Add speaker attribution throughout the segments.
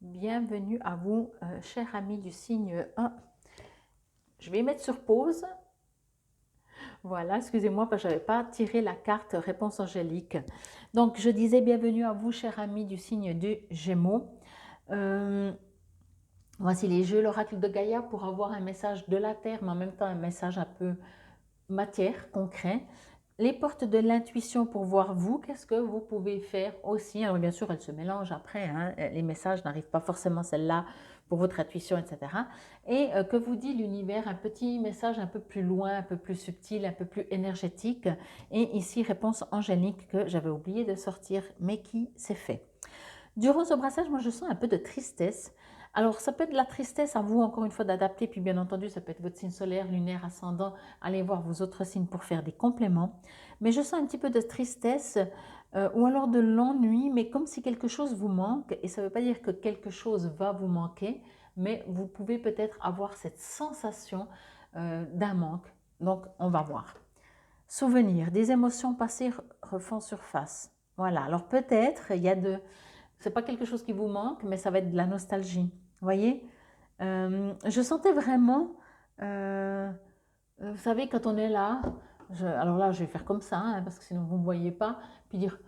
Speaker 1: Bienvenue à vous, chers amis du signe 1. Je vais mettre sur pause. Voilà, excusez-moi parce que je n'avais pas tiré la carte réponse angélique. Donc, je disais bienvenue à vous, chers amis du signe du Gémeaux. Voici les jeux, l'oracle de Gaïa pour avoir un message de la Terre, mais en même temps un message un peu matière, concret. Les portes de l'intuition pour voir vous, qu'est-ce que vous pouvez faire aussi. Alors bien sûr, elles se mélangent après, hein, les messages n'arrivent pas forcément celle-là pour votre intuition, etc. Et que vous dit l'univers, un petit message un peu plus loin, un peu plus subtil, un peu plus énergétique. Et ici, réponse angélique que j'avais oublié de sortir, mais qui s'est fait. Durant ce brassage, moi, je sens un peu de tristesse. Alors, ça peut être de la tristesse à vous, encore une fois, d'adapter. Puis, bien entendu, ça peut être votre signe solaire, lunaire, ascendant. Allez voir vos autres signes pour faire des compléments. Mais je sens un petit peu de tristesse ou alors de l'ennui, mais comme si quelque chose vous manque. Et ça ne veut pas dire que quelque chose va vous manquer, mais vous pouvez peut-être avoir cette sensation d'un manque. Donc, on va voir. Souvenirs, des émotions passées refont surface. Voilà, alors peut-être il y a de c'est pas quelque chose qui vous manque, mais ça va être de la nostalgie. Vous voyez, je sentais vraiment, vous savez, quand on est là, alors là, je vais faire comme ça, hein, parce que sinon vous ne me voyez pas, puis dire,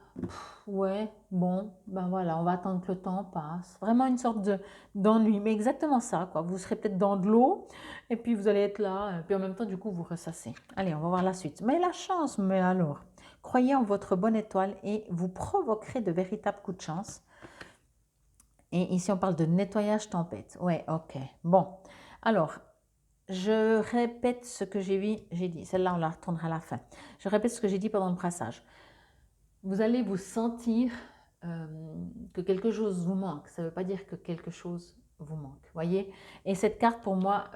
Speaker 1: ouais, bon, ben voilà, on va attendre que le temps passe. Vraiment une sorte d'ennui, mais exactement ça, quoi. Vous serez peut-être dans de l'eau, et puis vous allez être là, et puis en même temps, du coup, vous ressassez. Allez, on va voir la suite. Mais la chance, mais alors, croyez en votre bonne étoile et vous provoquerez de véritables coups de chance. Et ici, on parle de nettoyage tempête. Ouais, ok. Bon, alors, je répète ce que j'ai dit. Celle-là, on la retournera à la fin. Je répète ce que j'ai dit pendant le brassage. Vous allez vous sentir que quelque chose vous manque. Ça ne veut pas dire que quelque chose vous manque. Voyez. Et cette carte, pour moi,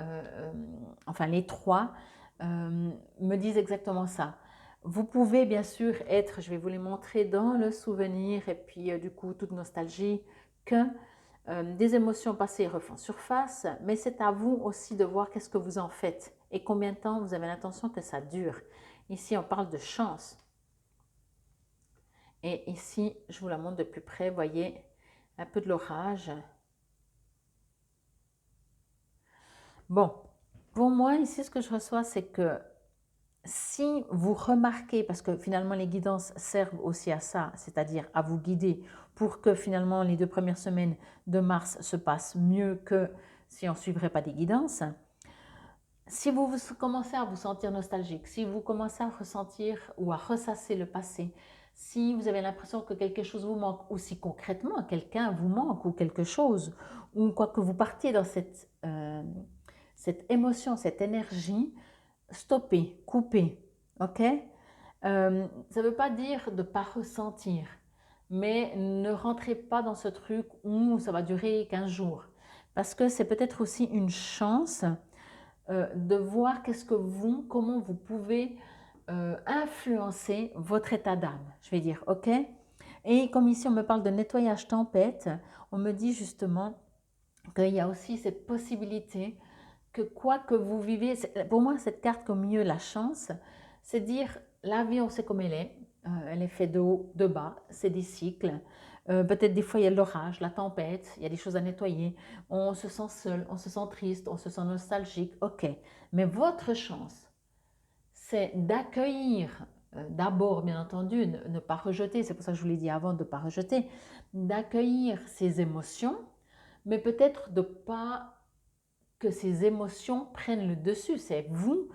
Speaker 1: enfin les trois, me disent exactement ça. Vous pouvez bien sûr être, je vais vous les montrer dans le souvenir et puis du coup toute nostalgie, que des émotions passées refont surface, mais c'est à vous aussi de voir qu'est-ce que vous en faites et combien de temps vous avez l'intention que ça dure. Ici, on parle de chance. Et ici, je vous la montre de plus près, voyez, un peu de l'orage. Bon, pour moi, ici, ce que je reçois, c'est que si vous remarquez, parce que finalement les guidances servent aussi à ça, c'est-à-dire à vous guider pour que finalement les 2 premières semaines de mars se passent mieux que si on ne suivrait pas des guidances, si vous commencez à vous sentir nostalgique, si vous commencez à ressentir ou à ressasser le passé, si vous avez l'impression que quelque chose vous manque, ou si concrètement quelqu'un vous manque ou quelque chose, ou quoi que vous partiez dans cette émotion, cette énergie, stoppez, coupez, ok. Ça ne veut pas dire de ne pas ressentir, mais ne rentrez pas dans ce truc où ça va durer 15 jours, parce que c'est peut-être aussi une chance de voir comment vous pouvez influencer votre état d'âme. Je vais dire, ok. Et comme ici on me parle de nettoyage tempête, on me dit justement qu'il y a aussi cette possibilité que quoi que vous vivez, pour moi cette carte comme mieux la chance, c'est dire la vie on sait comme elle est faite de haut, de bas, c'est des cycles. Peut-être des fois il y a l'orage, la tempête, il y a des choses à nettoyer, on se sent seul, on se sent triste, on se sent nostalgique, ok. Mais votre chance, c'est d'accueillir, d'abord bien entendu, ne pas rejeter, c'est pour ça que je vous l'ai dit avant de ne pas rejeter, d'accueillir ces émotions, mais peut-être de pas que ces émotions prennent le dessus. C'est vous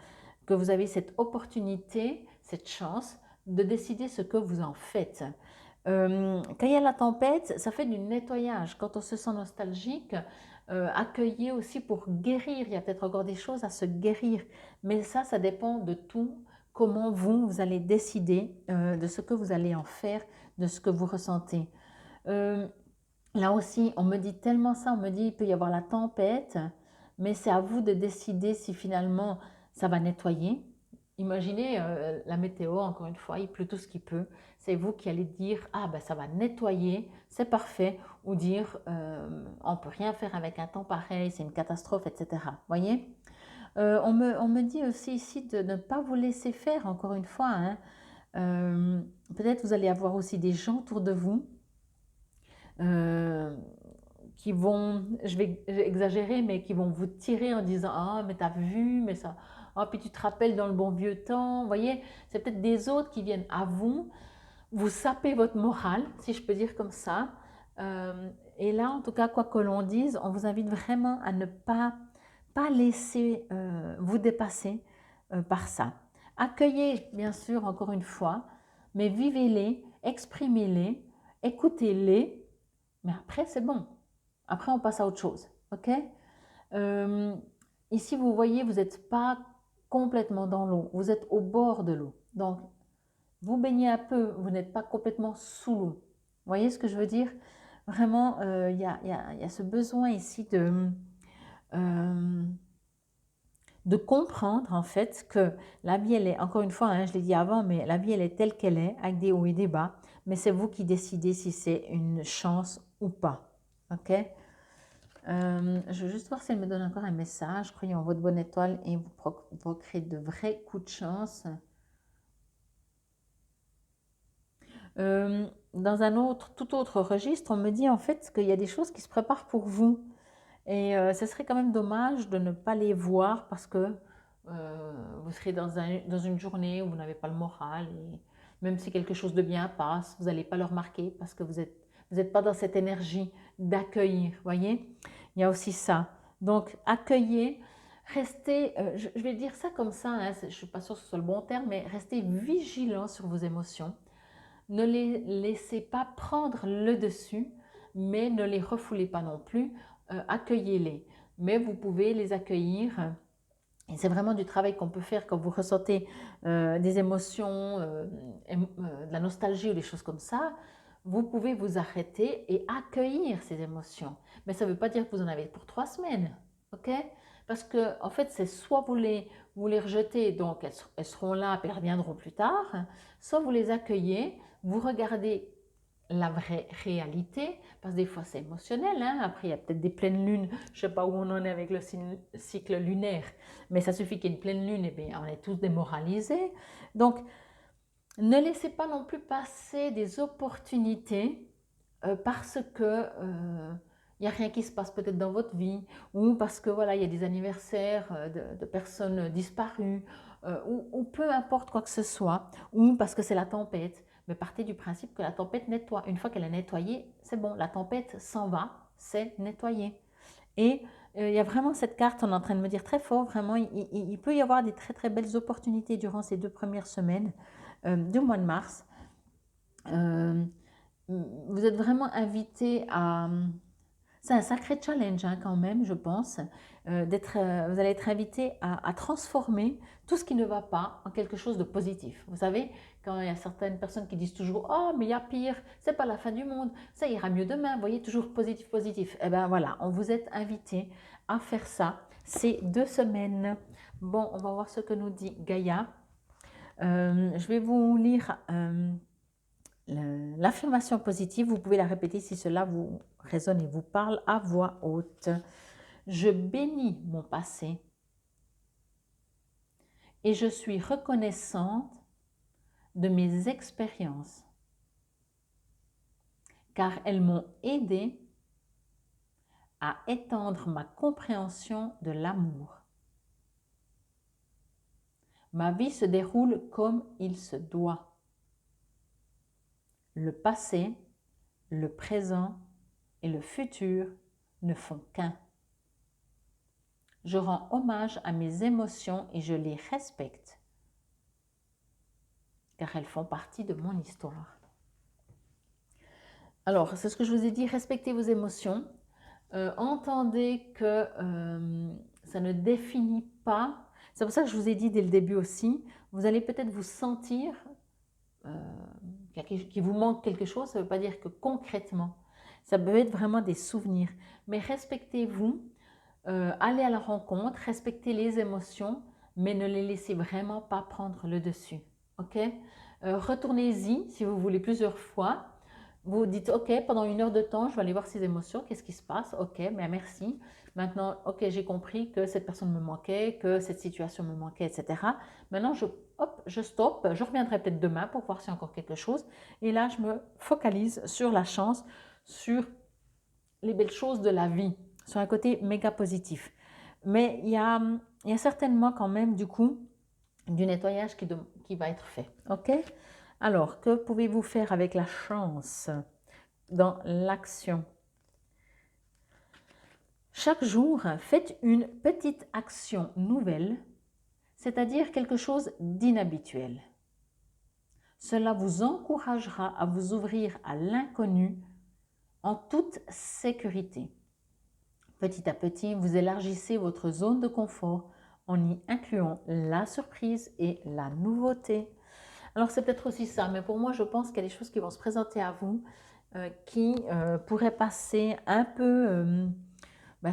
Speaker 1: que vous avez cette opportunité, cette chance de décider ce que vous en faites. Quand il y a la tempête, ça fait du nettoyage. Quand on se sent nostalgique, accueillez aussi pour guérir. Il y a peut-être encore des choses à se guérir. Mais ça dépend de tout. Comment vous allez décider de ce que vous allez en faire, de ce que vous ressentez. Là aussi, on me dit tellement ça, on me dit il peut y avoir la tempête, mais c'est à vous de décider si finalement ça va nettoyer. Imaginez la météo, encore une fois, il pleut tout ce qu'il peut. C'est vous qui allez dire, ah ben ça va nettoyer, c'est parfait, ou dire, on ne peut rien faire avec un temps pareil, c'est une catastrophe, etc. Voyez. On me dit aussi ici de ne pas vous laisser faire, encore une fois, hein. Peut-être vous allez avoir aussi des gens autour de vous euh, qui vont, je vais exagérer, mais qui vont vous tirer en disant: «Ah, mais t'as vu, mais ça, ah, puis tu te rappelles dans le bon vieux temps». Vous voyez, c'est peut-être des autres qui viennent à vous, vous saper votre morale, si je peux dire comme ça. Et là, en tout cas, quoi que l'on dise, on vous invite vraiment à ne pas laisser vous dépasser par ça. Accueillez, bien sûr, encore une fois, mais vivez-les, exprimez-les, écoutez-les, mais après, c'est bon. Après, on passe à autre chose. OK? Euh, Ici, vous voyez, vous n'êtes pas complètement dans l'eau, vous êtes au bord de l'eau. Donc, vous baignez un peu, vous n'êtes pas complètement sous l'eau. Vous voyez ce que je veux dire? Vraiment, il y a ce besoin ici euh, de comprendre en fait que la vie, elle est, encore une fois, hein, je l'ai dit avant, mais la vie, elle est telle qu'elle est, avec des hauts et des bas, mais c'est vous qui décidez si c'est une chance ou pas. OK? Je veux juste voir si elle me donne encore un message. Croyez en votre bonne étoile et vous provoquerez de vrais coups de chance. Dans un autre, tout autre registre, on me dit en fait qu'il y a des choses qui se préparent pour vous. Et ce serait quand même dommage de ne pas les voir parce que vous serez dans une journée où vous n'avez pas le moral. Et même si quelque chose de bien passe, vous n'allez pas le remarquer parce que vous êtes pas dans cette énergie d'accueillir. Voyez, il y a aussi ça. Donc, accueillez, restez, je vais dire ça comme ça, hein, je ne suis pas sûre que ce soit le bon terme, mais restez vigilant sur vos émotions. Ne les laissez pas prendre le dessus, mais ne les refoulez pas non plus. Accueillez-les. Mais vous pouvez les accueillir. Et c'est vraiment du travail qu'on peut faire quand vous ressentez des émotions, de la nostalgie ou des choses comme ça. Vous pouvez vous arrêter et accueillir ces émotions. Mais ça ne veut pas dire que vous en avez pour 3 semaines. OK? Parce que, en fait, c'est soit vous les rejetez, donc elles seront là, puis elles reviendront plus tard, soit vous les accueillez, vous regardez la vraie réalité, parce que des fois c'est émotionnel, hein? Après il y a peut-être des pleines lunes, je ne sais pas où on en est avec le cycle lunaire, mais ça suffit qu'il y ait une pleine lune, et bien on est tous démoralisés. Donc ne laissez pas non plus passer des opportunités parce que il n'y a rien qui se passe peut-être dans votre vie, ou parce que voilà, il y a des anniversaires de personnes disparues, ou peu importe quoi que ce soit, ou parce que c'est la tempête. Mais partez du principe que la tempête nettoie. Une fois qu'elle est nettoyée, c'est bon, la tempête s'en va, c'est nettoyé. Et il y a vraiment cette carte, on est en train de me dire très fort, vraiment, il peut y avoir des très très belles opportunités durant ces 2 premières semaines du mois de mars. Euh, vous êtes vraiment invité à... C'est un sacré challenge hein, quand même, je pense, vous allez être invité à transformer tout ce qui ne va pas en quelque chose de positif. Vous savez, quand il y a certaines personnes qui disent toujours «Oh, mais il y a pire, c'est pas la fin du monde, ça ira mieux demain», vous voyez, toujours positif, positif. Eh bien voilà, on vous est invité à faire ça ces 2 semaines. Bon, on va voir ce que nous dit Gaïa. Je vais vous lire l'affirmation positive. Vous pouvez la répéter si cela vous résonne et vous parle à voix haute. Je bénis mon passé et je suis reconnaissante de mes expériences car elles m'ont aidé à étendre ma compréhension de l'amour. Ma vie se déroule comme il se doit. Le passé, le présent et le futur ne font qu'un. Je rends hommage à mes émotions et je les respecte car elles font partie de mon histoire. Alors, c'est ce que je vous ai dit, respectez vos émotions. Entendez que ça ne définit pas. C'est pour ça que je vous ai dit dès le début aussi, vous allez peut-être vous sentir qu'il vous manque quelque chose. Ça ne veut pas dire que concrètement, ça peut être vraiment des souvenirs. Mais respectez-vous, allez à la rencontre, respectez les émotions, mais ne les laissez vraiment pas prendre le dessus. Ok? Retournez-y si vous voulez plusieurs fois. Vous dites, OK, pendant 1 heure de temps, je vais aller voir ces émotions, qu'est-ce qui se passe? OK, mais merci. Maintenant, OK, j'ai compris que cette personne me manquait, que cette situation me manquait, etc. Maintenant, je stoppe, je reviendrai peut-être demain pour voir s'il y a encore quelque chose. Et là, je me focalise sur la chance, sur les belles choses de la vie, sur un côté méga positif. Mais il y a certainement quand même du coup du nettoyage qui va être fait. Ok? Alors, que pouvez-vous faire avec la chance dans l'action? Chaque jour, faites une petite action nouvelle, c'est-à-dire quelque chose d'inhabituel. Cela vous encouragera à vous ouvrir à l'inconnu en toute sécurité. Petit à petit, vous élargissez votre zone de confort en y incluant la surprise et la nouveauté. Alors c'est peut-être aussi ça, mais pour moi je pense qu'il y a des choses qui vont se présenter à vous qui pourraient passer un peu,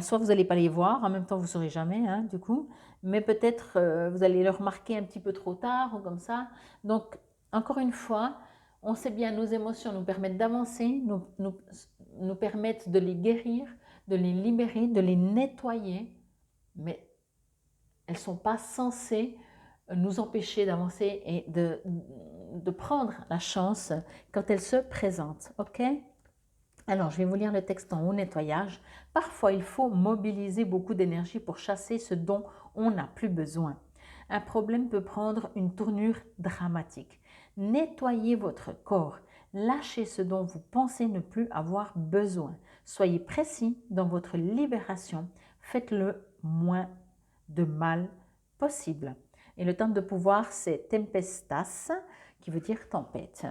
Speaker 1: soit vous n'allez pas les voir, en même temps vous ne saurez jamais hein, du coup, mais peut-être vous allez le remarquer un petit peu trop tard ou comme ça. Donc encore une fois, on sait bien nos émotions nous permettent d'avancer, nous permettent de les guérir, de les libérer, de les nettoyer, mais elles ne sont pas censées nous empêcher d'avancer et de prendre la chance quand elles se présentent. Ok? Alors, je vais vous lire le texte en haut, nettoyage. Parfois, il faut mobiliser beaucoup d'énergie pour chasser ce dont on n'a plus besoin. Un problème peut prendre une tournure dramatique. Nettoyez votre corps. Lâchez ce dont vous pensez ne plus avoir besoin. Soyez précis dans votre libération. Faites-le moins de mal possible. Et le terme de pouvoir, c'est tempestas, qui veut dire tempête.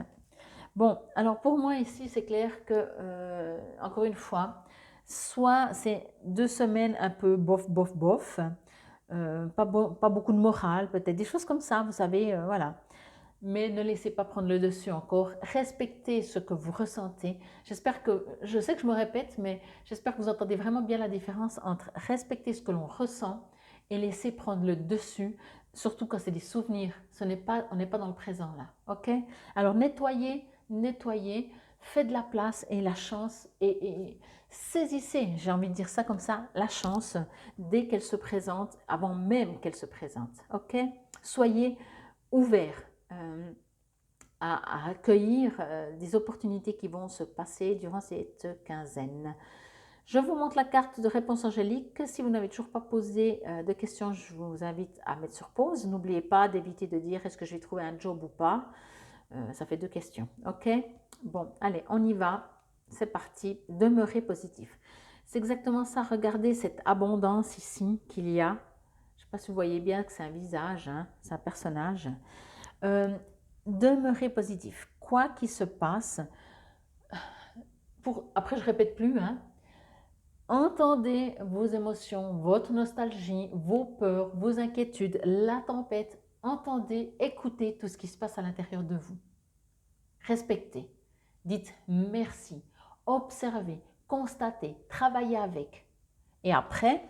Speaker 1: Bon, alors pour moi ici, c'est clair que, encore une fois, soit c'est 2 semaines un peu bof, bof, bof, pas beaucoup de morale, peut-être des choses comme ça, vous savez, voilà. Mais ne laissez pas prendre le dessus encore. Respectez ce que vous ressentez. J'espère que, je sais que je me répète, mais j'espère que vous entendez vraiment bien la différence entre respecter ce que l'on ressent et laisser prendre le dessus, surtout quand c'est des souvenirs. On n'est pas dans le présent là, ok? Alors nettoyez, faites de la place et la chance et saisissez, j'ai envie de dire ça comme ça, la chance dès qu'elle se présente, avant même qu'elle se présente, ok? Soyez ouverts à accueillir des opportunités qui vont se passer durant cette quinzaine. Je vous montre la carte de réponse angélique. Si vous n'avez toujours pas posé de questions, je vous invite à mettre sur pause. N'oubliez pas d'éviter de dire est-ce que je vais trouver un job ou pas. Ça fait 2 questions. Ok? Bon, allez, on y va. C'est parti. Demeurez positif. C'est exactement ça. Regardez cette abondance ici qu'il y a. Je ne sais pas si vous voyez bien que c'est un visage, hein, c'est un personnage. Demeurez positif. Quoi qu'il se passe, après je répète plus, hein, entendez vos émotions, votre nostalgie, vos peurs, vos inquiétudes, la tempête. Entendez, écoutez tout ce qui se passe à l'intérieur de vous. Respectez. Dites merci. Observez, constatez, travaillez avec. Et après,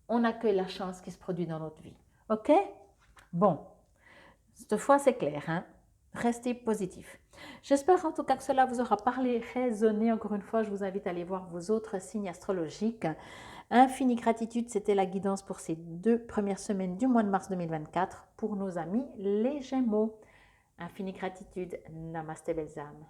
Speaker 1: on accueille la chance qui se produit dans notre vie. Ok? Bon, cette fois c'est clair, hein? Restez positif. J'espère en tout cas que cela vous aura parlé, résonné. Encore une fois, je vous invite à aller voir vos autres signes astrologiques. Infinie gratitude, c'était la guidance pour ces 2 premières semaines du mois de mars 2024 pour nos amis les Gémeaux. Infinie gratitude. Namasté belles âmes.